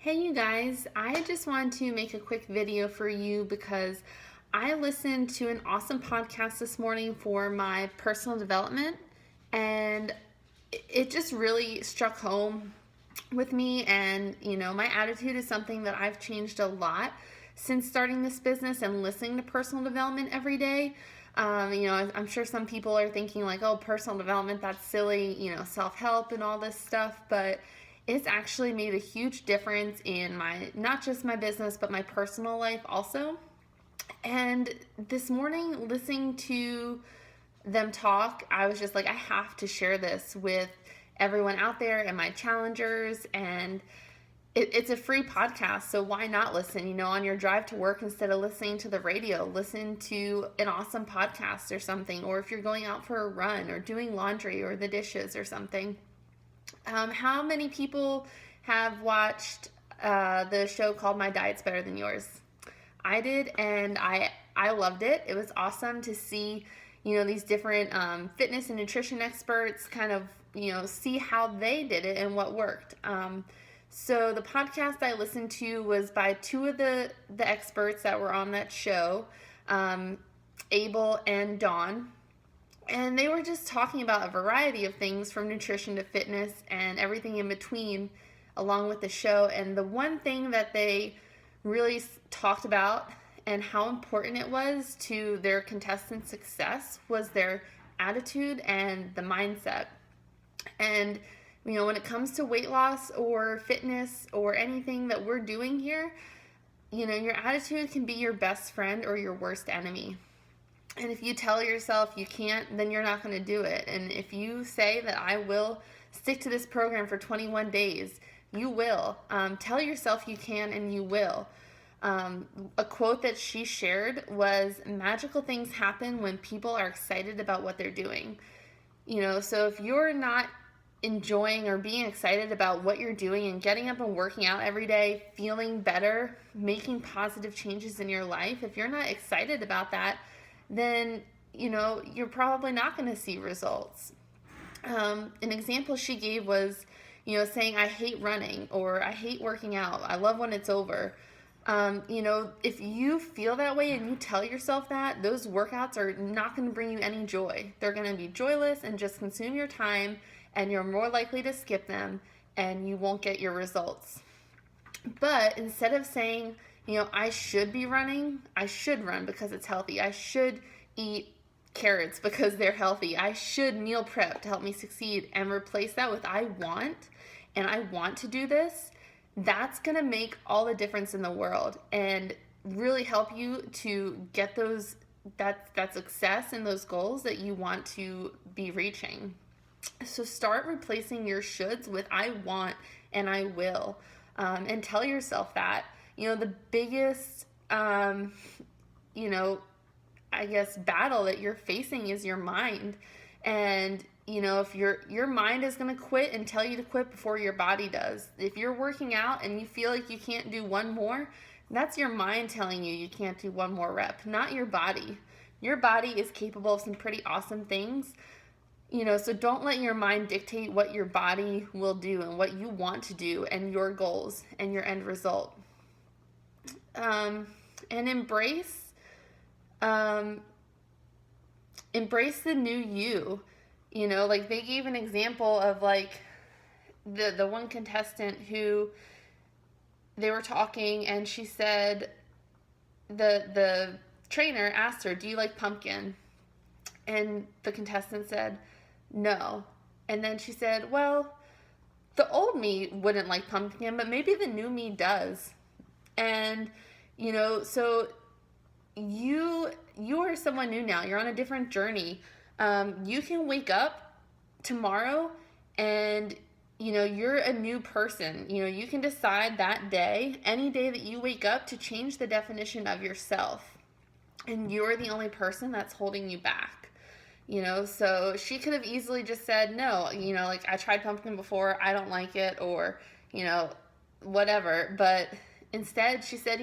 Hey you guys, I just wanted to make a quick video for you because I listened to an awesome podcast this morning for my personal development, and it just really struck home with me. And my attitude is something that I've changed a lot since starting this business and listening to personal development every day. I'm sure some people are thinking like, oh, personal development, that's silly, self-help and all this stuff, but it's actually made a huge difference in not just my business, but my personal life also. And this morning, listening to them talk, I was just like, I have to share this with everyone out there and my challengers. And it's a free podcast, so why not listen? On your drive to work, instead of listening to the radio, listen to an awesome podcast or something. Or if you're going out for a run or doing laundry or the dishes or something. How many people have watched the show called My Diet's Better Than Yours? I did, and I loved it. It was awesome to see, these different fitness and nutrition experts kind of, see how they did it and what worked. So the podcast I listened to was by two of the experts that were on that show, Abel and Dawn. And they were just talking about a variety of things from nutrition to fitness and everything in between along with the show. And the one thing that they really talked about and how important it was to their contestant success was their attitude and the mindset. And when it comes to weight loss or fitness or anything that we're doing here, your attitude can be your best friend or your worst enemy. And if you tell yourself you can't, then you're not going to do it. And if you say that I will stick to this program for 21 days, you will. Tell yourself you can, and you will. A quote that she shared was, magical things happen when people are excited about what they're doing. So if you're not enjoying or being excited about what you're doing and getting up and working out every day, feeling better, making positive changes in your life, if you're not excited about that, then you're probably not going to see results. An example she gave was, saying, I hate running, or I hate working out, I love when it's over. If you feel that way and you tell yourself that, those workouts are not going to bring you any joy. They're going to be joyless and just consume your time, and you're more likely to skip them, and you won't get your results. But instead of saying, I should be running, I should run because it's healthy, I should eat carrots because they're healthy, I should meal prep to help me succeed, and replace that with I want, and I want to do this, that's going to make all the difference in the world and really help you to get that success and those goals that you want to be reaching. So start replacing your shoulds with I want and I will, and tell yourself that. The biggest, I guess, battle that you're facing is your mind. And, if your mind is going to quit and tell you to quit before your body does. If you're working out and you feel like you can't do one more, that's your mind telling you can't do one more rep, not your body. Your body is capable of some pretty awesome things. So don't let your mind dictate what your body will do and what you want to do and your goals and your end result. And embrace the new you. Like they gave an example of like the one contestant who they were talking, and she said the trainer asked her, do you like pumpkin? And the contestant said, no. And then she said, well, the old me wouldn't like pumpkin, but maybe the new me does. And so you are someone new now. You're on a different journey. You can wake up tomorrow and you're a new person. You can decide that day, any day that you wake up, to change the definition of yourself, and you're the only person that's holding you back. So she could have easily just said no, like, I tried pumpkin before, I don't like it, or whatever. But instead she said,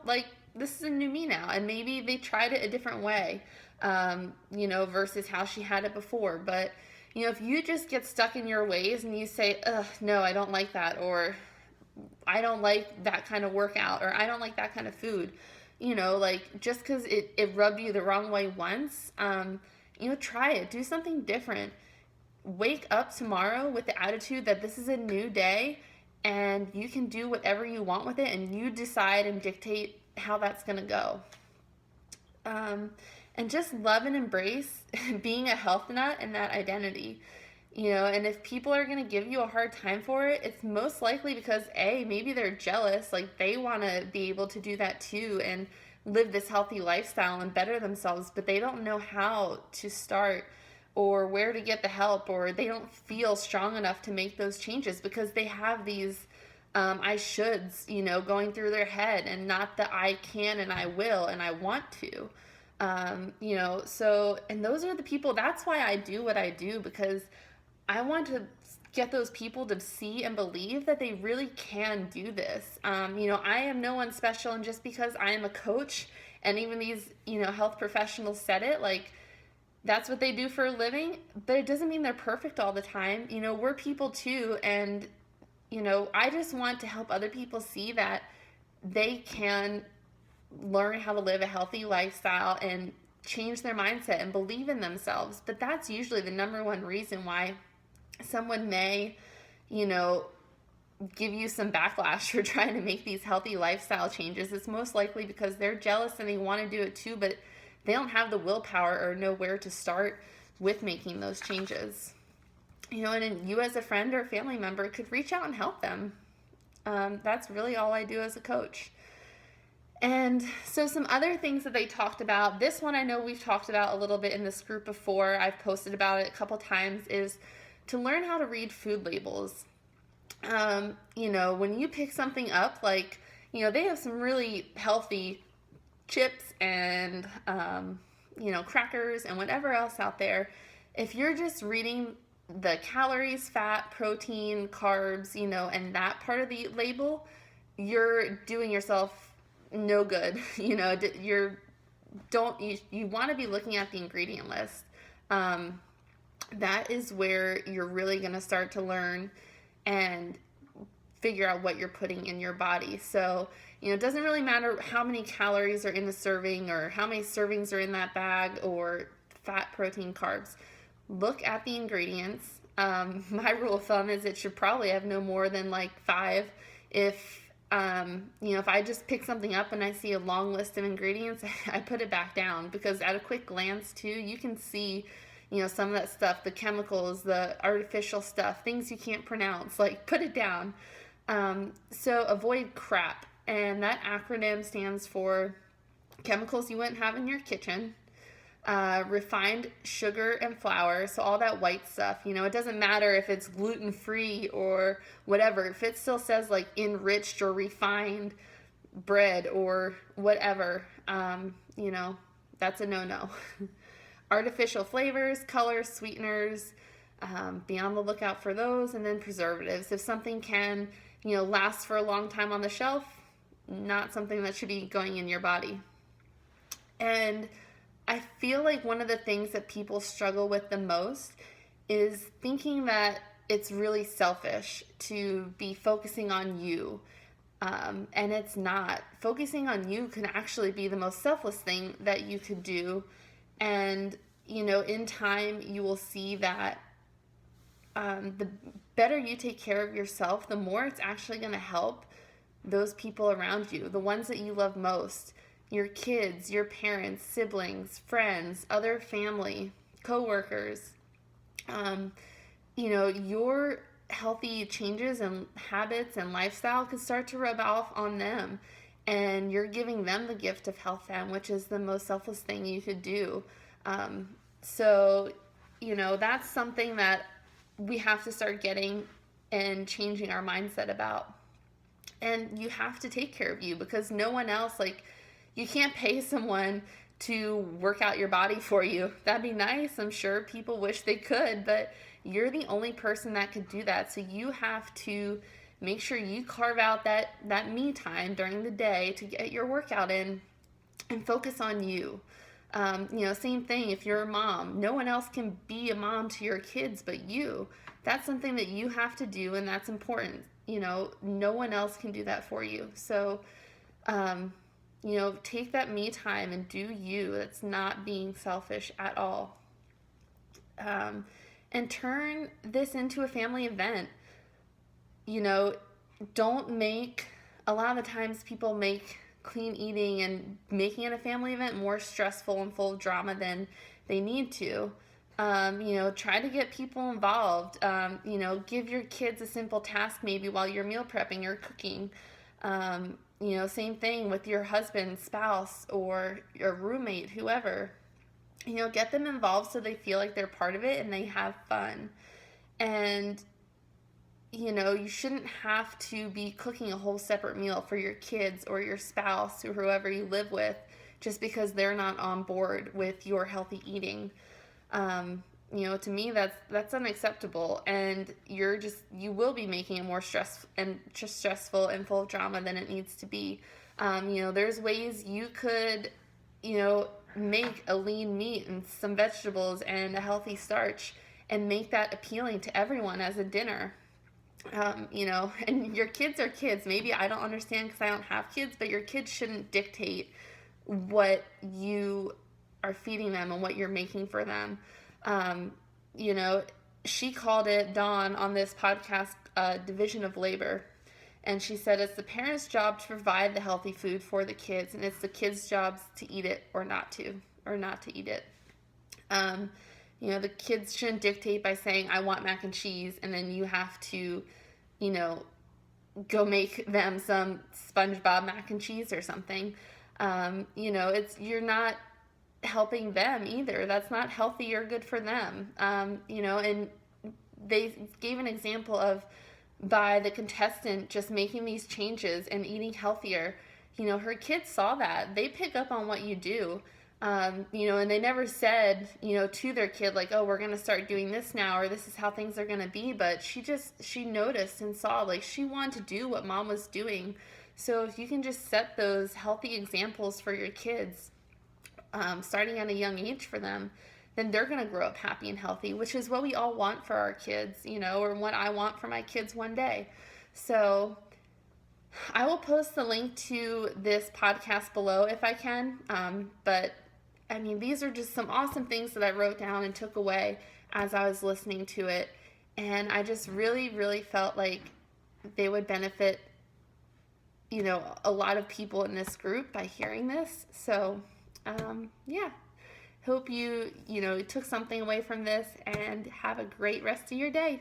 like, this is a new me now, and maybe they tried it a different way, versus how she had it before. But if you just get stuck in your ways and you say, ugh, no, I don't like that, or I don't like that kind of workout, or I don't like that kind of food. Like, just because it rubbed you the wrong way once, try it. Do something different. Wake up tomorrow with the attitude that this is a new day and you can do whatever you want with it, and you decide and dictate how that's going to go. And just love and embrace being a health nut and that identity. And if people are going to give you a hard time for it, it's most likely because maybe they're jealous, like they want to be able to do that too and live this healthy lifestyle and better themselves, but they don't know how to start or where to get the help, or they don't feel strong enough to make those changes because they have these I shoulds, going through their head, and not the I can and I will and I want to. And those are the people, that's why I do what I do, because I want to get those people to see and believe that they really can do this. I am no one special, and just because I am a coach, and even these, health professionals said it, like, that's what they do for a living, but it doesn't mean they're perfect all the time. We're people too, and, I just want to help other people see that they can learn how to live a healthy lifestyle and change their mindset and believe in themselves. But that's usually the number one reason why someone may, give you some backlash for trying to make these healthy lifestyle changes. It's most likely because they're jealous and they want to do it too, but they don't have the willpower or know where to start with making those changes. And you as a friend or family member could reach out and help them. That's really all I do as a coach. And so some other things that they talked about, this one I know we've talked about a little bit in this group before, I've posted about it a couple times, is to learn how to read food labels. When you pick something up, like, they have some really healthy chips and, crackers and whatever else out there. If you're just reading the calories, fat, protein, carbs, and that part of the label, you're doing yourself no good. You want to be looking at the ingredient list. That is where you're really going to start to learn and figure out what you're putting in your body. So, it doesn't really matter how many calories are in the serving or how many servings are in that bag, or fat, protein, carbs. Look at the ingredients. My rule of thumb is it should probably have no more than like 5. If I just pick something up and I see a long list of ingredients, I put it back down, because at a quick glance too, you can see, some of that stuff, the chemicals, the artificial stuff, things you can't pronounce, like, put it down. So avoid CRAP, and that acronym stands for chemicals you wouldn't have in your kitchen, refined sugar and flour, so all that white stuff. It doesn't matter if it's gluten-free or whatever, if it still says like enriched or refined bread or whatever, that's a no-no. Artificial flavors, colors, sweeteners, be on the lookout for those. And then preservatives. If something can, last for a long time on the shelf, not something that should be going in your body. And I feel like one of the things that people struggle with the most is thinking that it's really selfish to be focusing on you. And it's not. Focusing on you can actually be the most selfless thing that you could do. And, in time, you will see that the better you take care of yourself, the more it's actually going to help those people around you, the ones that you love most, your kids, your parents, siblings, friends, other family, coworkers. Your healthy changes and habits and lifestyle could start to rub off on them. And you're giving them the gift of health then, which is the most selfless thing you could do. That's something that we have to start getting and changing our mindset about. And you have to take care of you, because no one else, like, you can't pay someone to work out your body for you. That'd be nice. I'm sure people wish they could, but you're the only person that could do that. So you have to make sure you carve out that me time during the day to get your workout in and focus on you. Same thing if you're a mom. No one else can be a mom to your kids but you. That's something that you have to do, and that's important. no one else can do that for you. So, take that me time and do you. That's not being selfish at all. And turn this into a family event. You know, don't make, a lot of the times people make clean eating and making it a family event more stressful and full of drama than they need to. Try to get people involved. Give your kids a simple task maybe while you're meal prepping or cooking. Same thing with your husband, spouse, or your roommate, whoever. Get them involved so they feel like they're part of it and they have fun. And, you shouldn't have to be cooking a whole separate meal for your kids or your spouse or whoever you live with just because they're not on board with your healthy eating. To me, that's unacceptable, and you will be making it more stressful and full of drama than it needs to be. There's ways you could, make a lean meat and some vegetables and a healthy starch and make that appealing to everyone as a dinner. And your kids are kids. Maybe I don't understand because I don't have kids, but your kids shouldn't dictate what you are feeding them and what you're making for them. She called it, Dawn, on this podcast, division of labor. And she said it's the parents' job to provide the healthy food for the kids, and it's the kids' jobs to eat it or not to eat it. The kids shouldn't dictate by saying, I want mac and cheese, and then you have to, go make them some SpongeBob mac and cheese or something. You're not helping them either. That's not healthy or good for them. And they gave an example of, by the contestant just making these changes and eating healthier, her kids saw that. They pick up on what you do. And they never said, to their kid, like, oh, we're going to start doing this now, or this is how things are going to be. But she noticed and saw, like, she wanted to do what mom was doing. So if you can just set those healthy examples for your kids, starting at a young age for them, then they're going to grow up happy and healthy, which is what we all want for our kids, or what I want for my kids one day. So I will post the link to this podcast below if I can. But I mean, these are just some awesome things that I wrote down and took away as I was listening to it. And I just really, really felt like they would benefit, a lot of people in this group by hearing this. So, hope you took something away from this, and have a great rest of your day.